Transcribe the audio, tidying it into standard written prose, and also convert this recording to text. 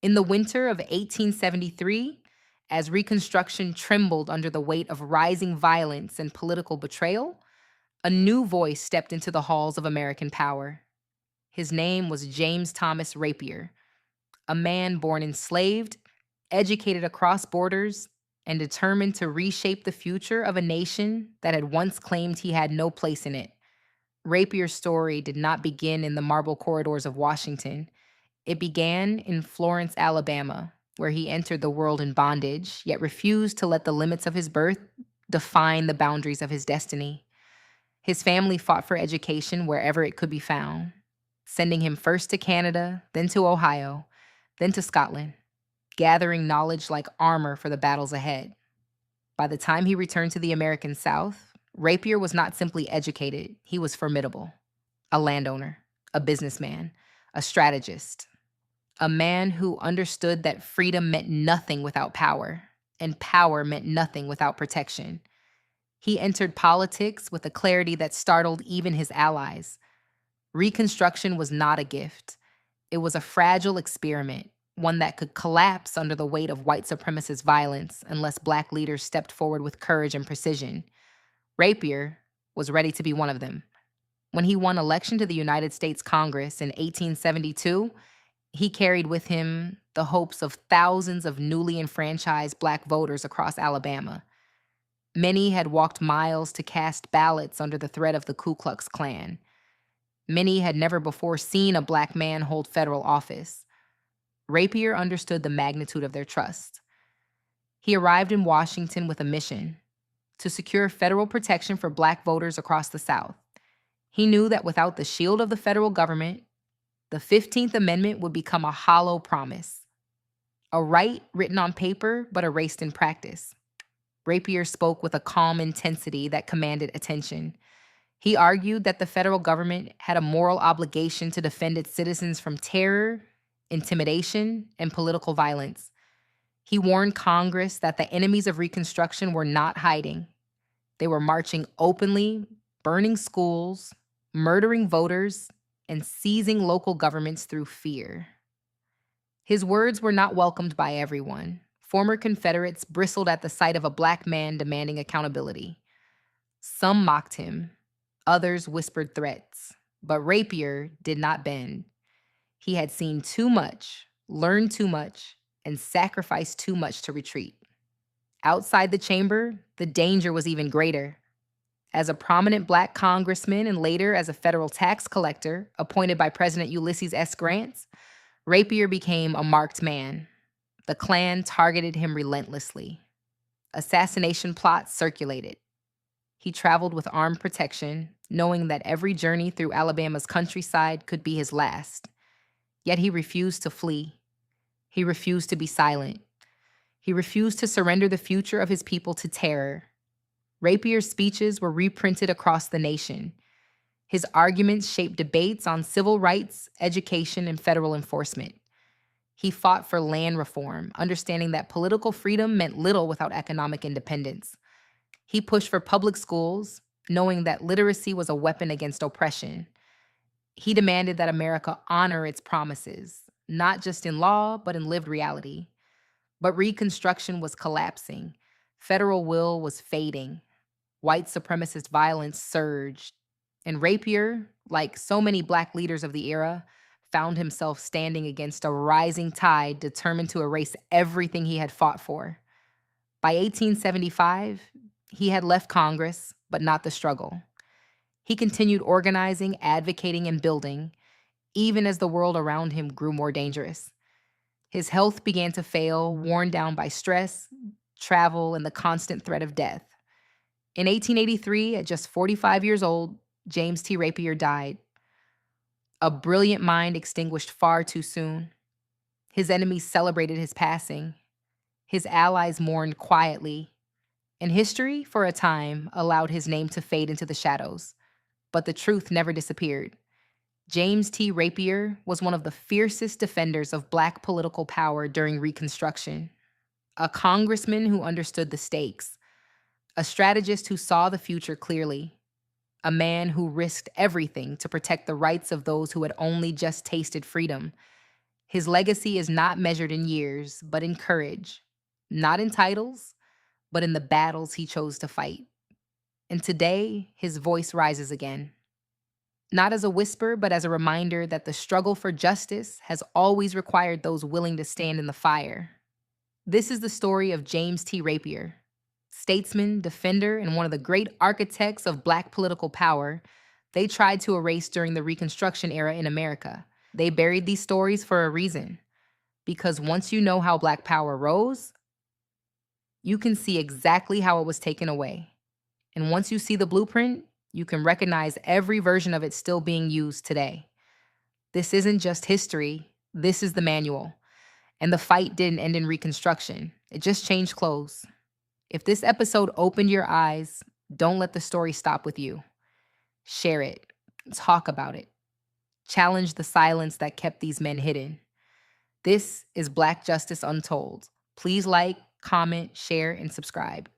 In the winter of 1873, as Reconstruction trembled under the weight of rising violence and political betrayal, a new voice stepped into the halls of American power. His name was James Thomas Rapier, a man born enslaved, educated across borders, and determined to reshape the future of a nation that had once claimed he had no place in it. Rapier's story did not begin in the marble corridors of Washington. It began in Florence, Alabama, where he entered the world in bondage, yet refused to let the limits of his birth define the boundaries of his destiny. His family fought for education wherever it could be found, sending him first to Canada, then to Ohio, then to Scotland, gathering knowledge like armor for the battles ahead. By the time he returned to the American South, Rapier was not simply educated, he was formidable. A landowner, a businessman, a strategist, a man who understood that freedom meant nothing without power, and power meant nothing without protection. He entered politics with a clarity that startled even his allies. Reconstruction was not a gift. It was a fragile experiment, one that could collapse under the weight of white supremacist violence unless Black leaders stepped forward with courage and precision. Rapier was ready to be one of them. When he won election to the United States Congress in 1872, he carried with him the hopes of thousands of newly enfranchised Black voters across Alabama. Many had walked miles to cast ballots under the threat of the Ku Klux Klan. Many had never before seen a Black man hold federal office. Rapier understood the magnitude of their trust. He arrived in Washington with a mission: to secure federal protection for Black voters across the South. He knew that without the shield of the federal government, the 15th Amendment would become a hollow promise, a right written on paper but erased in practice. Rapier spoke with a calm intensity that commanded attention. He argued that the federal government had a moral obligation to defend its citizens from terror, intimidation, and political violence. He warned Congress that the enemies of Reconstruction were not hiding. They were marching openly, burning schools, murdering voters, and seizing local governments through fear. His words were not welcomed by everyone. Former Confederates bristled at the sight of a Black man demanding accountability. Some mocked him, others whispered threats, but Rapier did not bend. He had seen too much, learned too much, and sacrificed too much to retreat. Outside the chamber, the danger was even greater. As a prominent Black congressman and later as a federal tax collector appointed by President Ulysses S. Grant, Rapier became a marked man. The Klan targeted him relentlessly. Assassination plots circulated. He traveled with armed protection, knowing that every journey through Alabama's countryside could be his last. Yet he refused to flee. He refused to be silent. He refused to surrender the future of his people to terror. Rapier's speeches were reprinted across the nation. His arguments shaped debates on civil rights, education, and federal enforcement. He fought for land reform, understanding that political freedom meant little without economic independence. He pushed for public schools, knowing that literacy was a weapon against oppression. He demanded that America honor its promises, not just in law, but in lived reality. But Reconstruction was collapsing. Federal will was fading. White supremacist violence surged. And Rapier, like so many Black leaders of the era, found himself standing against a rising tide determined to erase everything he had fought for. By 1875, he had left Congress, but not the struggle. He continued organizing, advocating, and building, even as the world around him grew more dangerous. His health began to fail, worn down by stress, travel, and the constant threat of death. In 1883, at just 45 years old, James T. Rapier died. A brilliant mind extinguished far too soon. His enemies celebrated his passing. His allies mourned quietly. And history, for a time, allowed his name to fade into the shadows. But the truth never disappeared. James T. Rapier was one of the fiercest defenders of Black political power during Reconstruction. A congressman who understood the stakes. A strategist who saw the future clearly. A man who risked everything to protect the rights of those who had only just tasted freedom. His legacy is not measured in years, but in courage, not in titles, but in the battles he chose to fight. And today, his voice rises again, not as a whisper, but as a reminder that the struggle for justice has always required those willing to stand in the fire. This is the story of James T. Rapier, statesman, defender, and one of the great architects of Black political power they tried to erase during the Reconstruction era in America. They buried these stories for a reason, because once you know how Black power rose, you can see exactly how it was taken away. And once you see the blueprint, you can recognize every version of it still being used today. This isn't just history, this is the manual. And the fight didn't end in Reconstruction, it just changed clothes. If this episode opened your eyes, don't let the story stop with you. Share it, talk about it, challenge the silence that kept these men hidden. This is Black Justice Untold. Please like, comment, share, and subscribe.